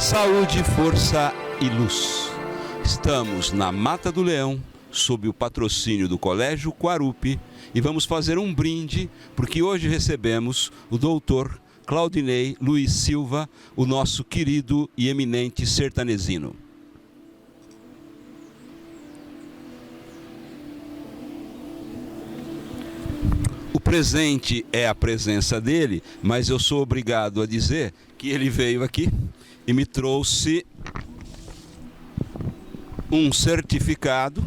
Saúde, força e luz. Estamos na Mata do Leão, sob o patrocínio do Colégio Quarupi, e vamos fazer um brinde, porque hoje recebemos o doutor Claudinei Luiz Silva, o nosso querido e eminente sertanezino. O presente é a presença dele, mas eu sou obrigado a dizer que ele veio aqui e me trouxe um certificado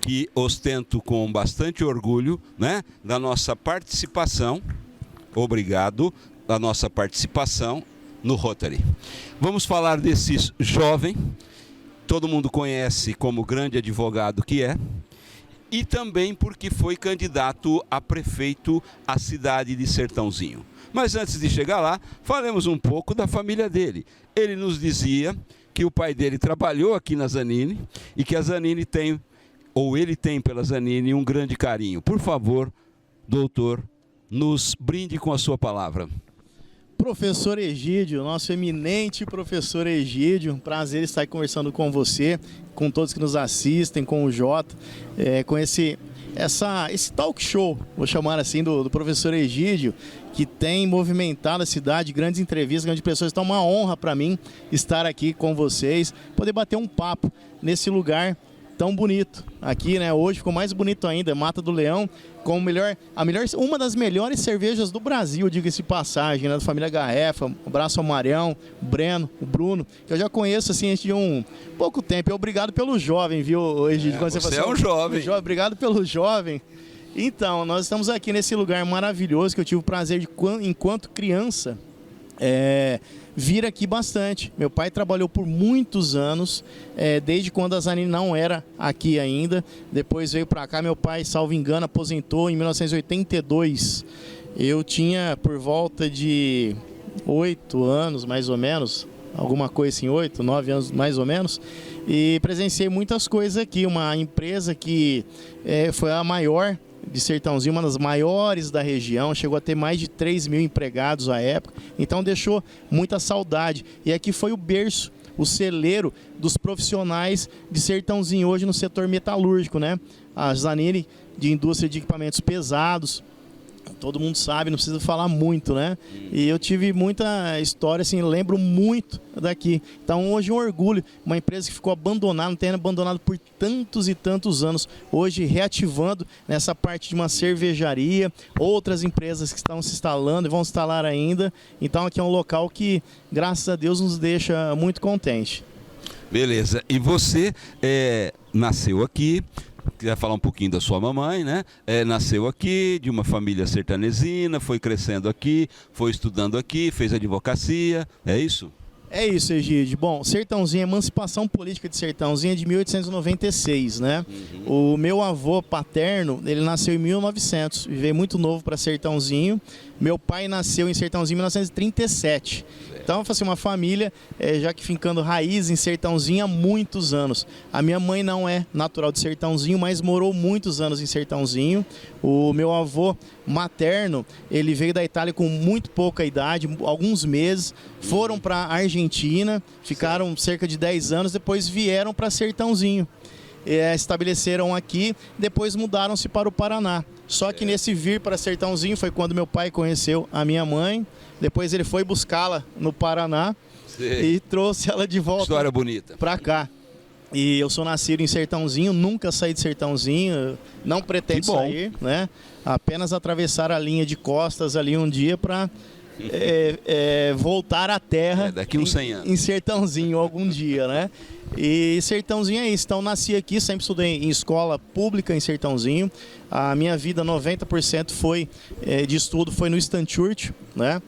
que ostento com bastante orgulho, né, da nossa participação, obrigado, da nossa participação no Rotary. Vamos falar desse jovem, todo mundo conhece como grande advogado que é, e também porque foi candidato a prefeito à cidade de Sertãozinho. Mas antes de chegar lá, falemos um pouco da família dele. Ele nos dizia que o pai dele trabalhou aqui na Zanini e que a Zanini tem, ou ele tem pela Zanini, um grande carinho. Por favor, doutor, nos brinde com a sua palavra. Professor Egídio, nosso eminente professor Egídio, um prazer estar conversando com você, com todos que nos assistem, com o Jota, com esse talk show, vou chamar assim, do professor Egídio, que tem movimentado a cidade, grandes entrevistas, grandes pessoas. Então é uma honra para mim estar aqui com vocês, poder bater um papo nesse lugar tão bonito. Aqui, né, hoje ficou mais bonito ainda, Mata do Leão, com uma das melhores cervejas do Brasil, diga-se passagem, né, da família Garrefa. Um abraço ao Marião, o Breno, o Bruno, que eu já conheço assim de um pouco tempo. E obrigado pelo jovem, viu, Egídio? Você é um jovem. Obrigado pelo jovem. Então, nós estamos aqui nesse lugar maravilhoso que eu tive o prazer de, enquanto criança, vir aqui bastante. Meu pai trabalhou por muitos anos, desde quando a Zanini não era aqui ainda. Depois veio para cá, meu pai, salvo engano, aposentou em 1982. Eu tinha por volta de 8 anos, mais ou menos, alguma coisa assim, 8, 9 anos mais ou menos, e presenciei muitas coisas aqui. Uma empresa que foi a maior de Sertãozinho, uma das maiores da região, chegou a ter mais de 3 mil empregados à época, então deixou muita saudade. E aqui foi o berço, o celeiro dos profissionais de Sertãozinho hoje no setor metalúrgico, né? A Zanini, de indústria de equipamentos pesados, todo mundo sabe, não precisa falar muito, né? E eu tive muita história, assim, lembro muito daqui. Então hoje é um orgulho, uma empresa que ficou abandonada, um terreno abandonado por tantos e tantos anos, hoje reativando nessa parte de uma cervejaria, outras empresas que estão se instalando e vão se instalar ainda. Então aqui é um local que, graças a Deus, nos deixa muito contente. Beleza, e você nasceu aqui. Queria falar um pouquinho da sua mamãe, né? Nasceu aqui, de uma família sertanezina, foi crescendo aqui, foi estudando aqui, fez advocacia, é isso? É isso, Egídio. Bom, Sertãozinho, a emancipação política de Sertãozinho é de 1896, né? O meu avô paterno, ele nasceu em 1900, veio muito novo para Sertãozinho. Meu pai nasceu em Sertãozinho em 1937. Então, assim, uma família, já que fincando raiz em Sertãozinho há muitos anos. A minha mãe não é natural de Sertãozinho, mas morou muitos anos em Sertãozinho. O meu avô materno, ele veio da Itália com muito pouca idade, alguns meses, foram para a Argentina, ficaram cerca de 10 anos, depois vieram para Sertãozinho. Estabeleceram aqui, depois mudaram-se para o Paraná. Só que nesse vir para Sertãozinho foi quando meu pai conheceu a minha mãe, depois ele foi buscá-la no Paraná e trouxe ela de volta. História bonita. Para cá. E eu sou nascido em Sertãozinho, nunca saí de Sertãozinho, não pretendo sair, né? Apenas atravessar a linha de costas ali um dia para voltar à terra daqui uns 100 anos. Em Sertãozinho algum dia, né? E Sertãozinho é isso. Então nasci aqui, sempre estudei em escola pública em Sertãozinho. A minha vida 90% de estudo foi no Stanchurch, né?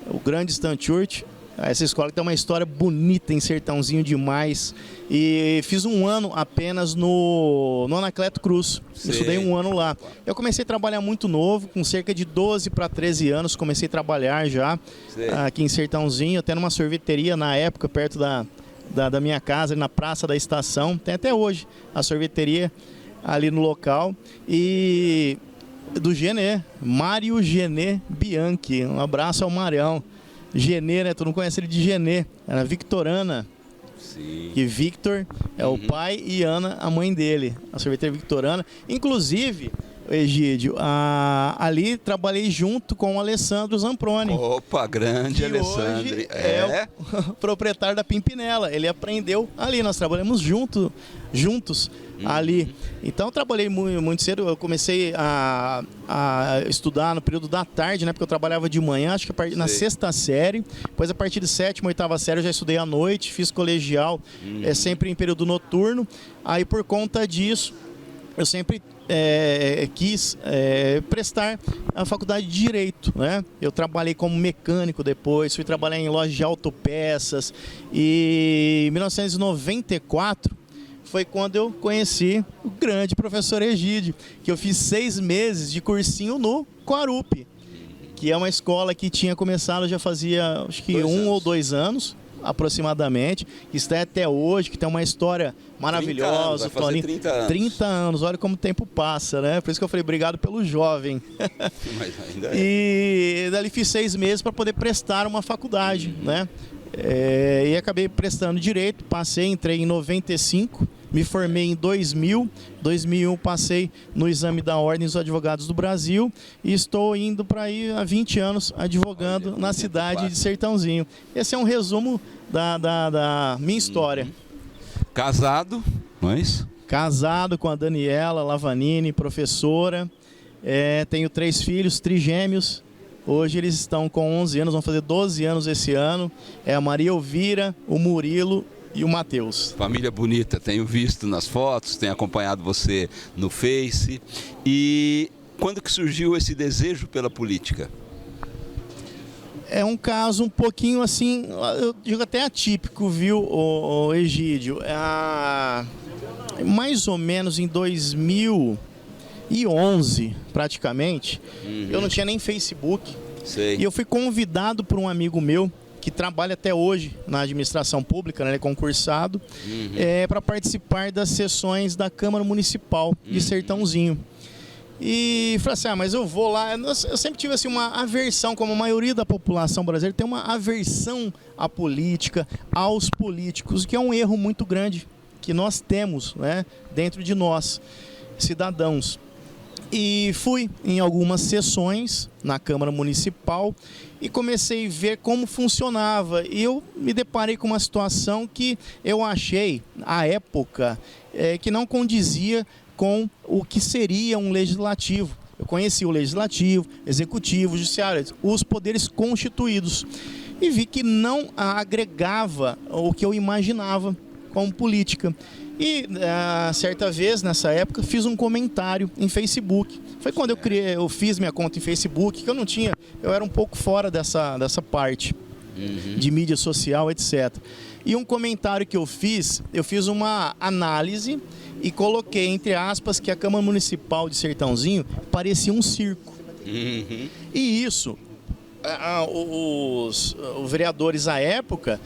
O grande Stanchurch. Essa escola que tem uma história bonita em Sertãozinho demais. E fiz um ano apenas no Anacleto Cruz. Estudei um ano lá. Eu comecei a trabalhar muito novo, com cerca de 12 para 13 anos. Comecei a trabalhar já aqui em Sertãozinho, até numa sorveteria na época, perto da minha casa, na Praça da Estação. Tem até hoje a sorveteria ali no local. E do Genê, Mário Genê Bianchi. Um abraço ao Marião. Genê, né? Tu não conhece ele de Genê. Era Victorana. Sim. E Victor é o pai e Ana, a mãe dele. A sorveteria Victorana. Inclusive, Egídio, ali trabalhei junto com o Alessandro Zamproni. Opa, grande que Alessandro. Hoje é o proprietário da Pimpinela. Ele aprendeu ali, nós trabalhamos juntos ali. Então eu trabalhei muito cedo. Eu comecei a estudar no período da tarde, né? Porque eu trabalhava de manhã, acho que na sexta série. Depois, a partir de sétima, oitava série, eu já estudei à noite, fiz colegial, sempre em período noturno. Aí, por conta disso, eu sempre quis prestar a faculdade de Direito, né? Eu trabalhei como mecânico depois, fui trabalhar em loja de autopeças e em 1994 foi quando eu conheci o grande professor Egídio, que eu fiz 6 meses de cursinho no Quarupi, que é uma escola que tinha começado já fazia acho que 1 ou 2 anos aproximadamente, que está até hoje, que tem uma história maravilhosa. 30 anos, vai fazer 30 anos. 30 anos, olha como o tempo passa, né? Por isso que eu falei, obrigado pelo jovem. Mas ainda E dali fiz 6 meses para poder prestar uma faculdade, né? E acabei prestando Direito, entrei em 95, me formei em 2000, 2001 passei no exame da Ordem dos Advogados do Brasil e estou indo para aí há 20 anos advogando na cidade de Sertãozinho. Esse é um resumo da minha história. Casado, mas... Casado com a Daniela Lavanini, professora, tenho 3 filhos, trigêmeos. Hoje eles estão com 11 anos, vão fazer 12 anos esse ano. É a Maria Elvira, o Murilo e o Matheus. Família bonita, tenho visto nas fotos, tenho acompanhado você no Face. E quando que surgiu esse desejo pela política? É um caso um pouquinho assim, eu digo até atípico, viu, o Egídio? Mais ou menos em 2011, praticamente, eu não tinha nem Facebook. Sei. E eu fui convidado por um amigo meu que trabalha até hoje na administração pública, né, ele é concursado, para participar das sessões da Câmara Municipal de Sertãozinho. E falei assim, mas eu vou lá. Eu sempre tive assim, uma aversão, como a maioria da população brasileira tem uma aversão à política, aos políticos, que é um erro muito grande que nós temos, né, dentro de nós, cidadãos. E fui em algumas sessões na Câmara Municipal e comecei a ver como funcionava. E eu me deparei com uma situação que eu achei, à época, que não condizia com o que seria um legislativo. Eu conheci o legislativo, executivo, judiciário, os poderes constituídos. E vi que não agregava o que eu imaginava como política. E certa vez, nessa época, fiz um comentário em Facebook. Foi quando eu fiz minha conta em Facebook, que eu não tinha, eu era um pouco fora dessa parte de mídia social, etc. E um comentário que eu fiz uma análise e coloquei, entre aspas, que a Câmara Municipal de Sertãozinho parecia um circo. E isso... Os vereadores à época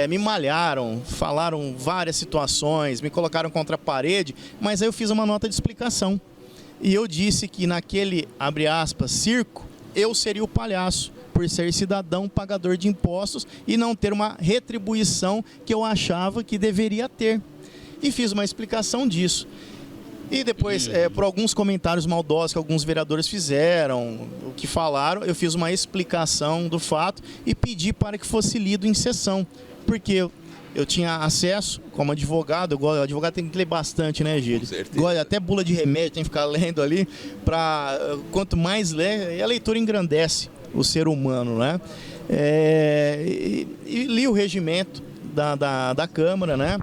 me malharam, falaram várias situações, me colocaram contra a parede, mas aí eu fiz uma nota de explicação. E eu disse que naquele, abre aspas, circo, eu seria o palhaço, por ser cidadão pagador de impostos e não ter uma retribuição que eu achava que deveria ter. E fiz uma explicação disso. E depois, por alguns comentários maldosos que alguns vereadores fizeram, o que falaram, eu fiz uma explicação do fato e pedi para que fosse lido em sessão. Porque eu tinha acesso, como advogado, advogado tem que ler bastante, né, Gílio? Até bula de remédio tem que ficar lendo ali, quanto mais lê, a leitura engrandece o ser humano, né? E li o regimento da Câmara, né?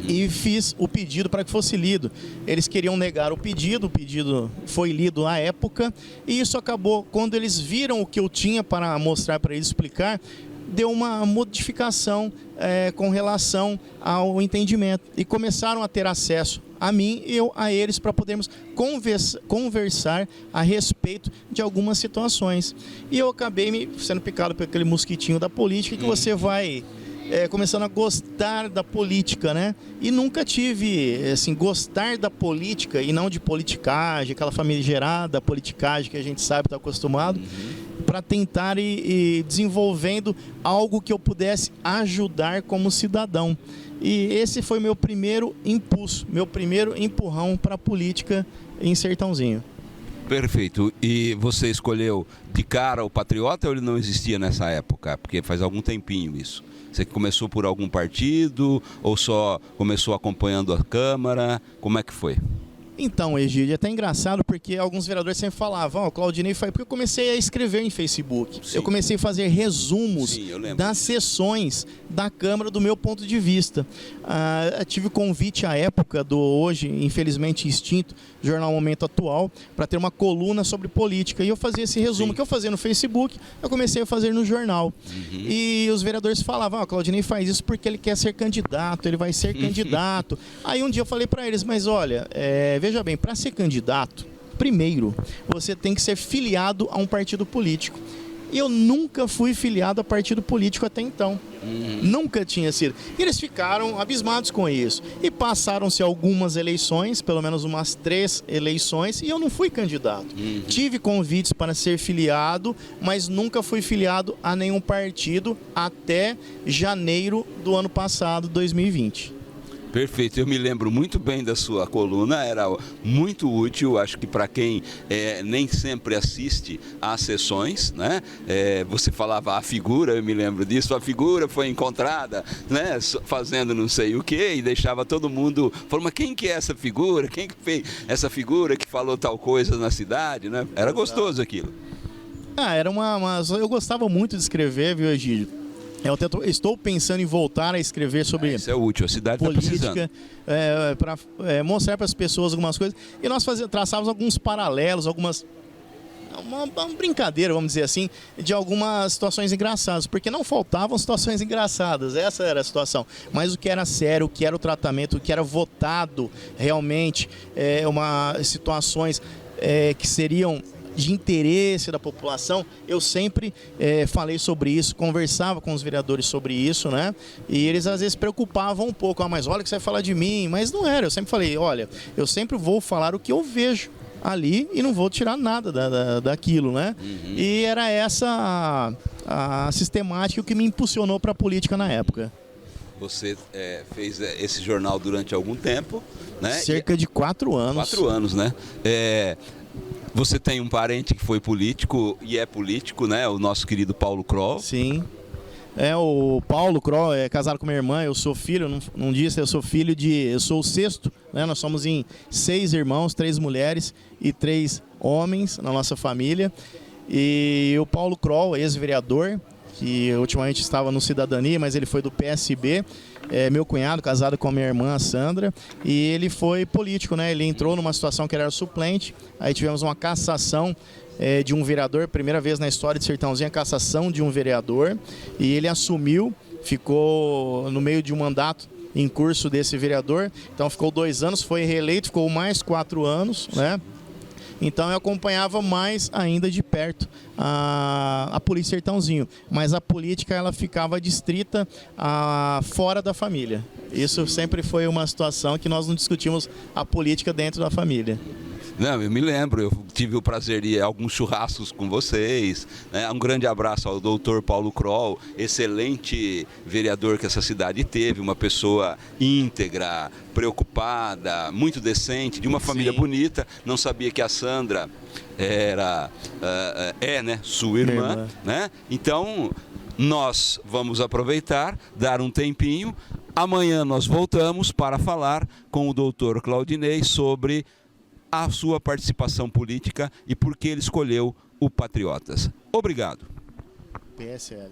E fiz o pedido para que fosse lido. Eles queriam negar o pedido foi lido à época, e isso acabou, quando eles viram o que eu tinha para mostrar para eles, explicar, deu uma modificação com relação ao entendimento, e começaram a ter acesso a mim e eu a eles para podermos conversar a respeito de algumas situações. E eu acabei sendo picado por aquele mosquitinho da política, que você vai... começando a gostar da política, né? E nunca tive, assim, gostar da política e não de politicagem, aquela famigerada politicagem que a gente sabe, está acostumado. para tentar ir desenvolvendo algo que eu pudesse ajudar como cidadão. E esse foi meu primeiro impulso, meu primeiro empurrão para a política em Sertãozinho. Perfeito. E você escolheu de cara o Patriota ou ele não existia nessa época? Porque faz algum tempinho isso. Você começou por algum partido ou só começou acompanhando a Câmara? Como é que foi? Então, Egídio, é até engraçado porque alguns vereadores sempre falavam, o Claudinei faz... Porque eu comecei a escrever em Facebook. Sim. Eu comecei a fazer resumos das sessões da Câmara do meu ponto de vista. Eu tive convite à época do hoje, infelizmente extinto, Jornal Momento Atual, para ter uma coluna sobre política. E eu fazia esse resumo que eu fazia no Facebook, eu comecei a fazer no jornal. E os vereadores falavam, o Claudinei faz isso porque ele quer ser candidato, ele vai ser candidato. Aí um dia eu falei para eles, mas olha, veja bem, para ser candidato, primeiro, você tem que ser filiado a um partido político. E eu nunca fui filiado a partido político até então. Nunca tinha sido. E eles ficaram abismados com isso. E passaram-se algumas eleições, pelo menos umas 3 eleições, e eu não fui candidato. Tive convites para ser filiado, mas nunca fui filiado a nenhum partido até janeiro do ano passado, 2020. Perfeito, eu me lembro muito bem da sua coluna, era muito útil, acho que para quem nem sempre assiste às sessões, né? Você falava a figura, eu me lembro disso, a figura foi encontrada, né? Fazendo não sei o que e deixava todo mundo falando, mas quem que é essa figura? Quem que fez essa figura que falou tal coisa na cidade, né? Era gostoso aquilo. Eu gostava muito de escrever, viu, Egídio? Estou pensando em voltar a escrever sobre isso é útil, a cidade política, para mostrar para as pessoas algumas coisas. E nós traçávamos alguns paralelos, uma brincadeira, vamos dizer assim, de algumas situações engraçadas, porque não faltavam situações engraçadas, essa era a situação. Mas o que era sério, o que era o tratamento, o que era votado realmente, situações que seriam de interesse da população, eu sempre falei sobre isso, conversava com os vereadores sobre isso, né? E eles às vezes preocupavam um pouco, mas olha que você vai falar de mim, mas não era, eu sempre falei, olha, eu sempre vou falar o que eu vejo ali e não vou tirar nada daquilo, né? E era essa a sistemática que me impulsionou para a política na época. Você fez esse jornal durante algum tempo, né? Cerca de 4 anos. 4 anos, né? Você tem um parente que foi político e é político, né? O nosso querido Paulo Kroll. Sim. O Paulo Kroll é casado com minha irmã, eu sou filho, não disse, eu sou filho eu sou o 6º, né? Nós somos em 6 irmãos, 3 mulheres e 3 homens na nossa família. E o Paulo Kroll, ex-vereador, que ultimamente estava no Cidadania, mas ele foi do PSB, meu cunhado, casado com a minha irmã, a Sandra, e ele foi político, né? Ele entrou numa situação que ele era suplente, aí tivemos uma cassação de um vereador, primeira vez na história de Sertãozinho, a cassação de um vereador, e ele assumiu, ficou no meio de um mandato em curso desse vereador, então ficou 2 anos, foi reeleito, ficou mais 4 anos, né? Então eu acompanhava mais ainda de perto a polícia Sertãozinho, mas a política ela ficava distrita fora da família. Isso sempre foi uma situação que nós não discutimos a política dentro da família. Não, eu me lembro, eu tive o prazer de ir a alguns churrascos com vocês, né? Um grande abraço ao doutor Paulo Kroll, excelente vereador que essa cidade teve, uma pessoa íntegra, preocupada, muito decente, de uma família bonita. Não sabia que a Sandra né, sua irmã, né? Então, nós vamos aproveitar, dar um tempinho. Amanhã nós voltamos para falar com o doutor Claudinei sobre a sua participação política e por que ele escolheu o Patriotas. Obrigado. PSL.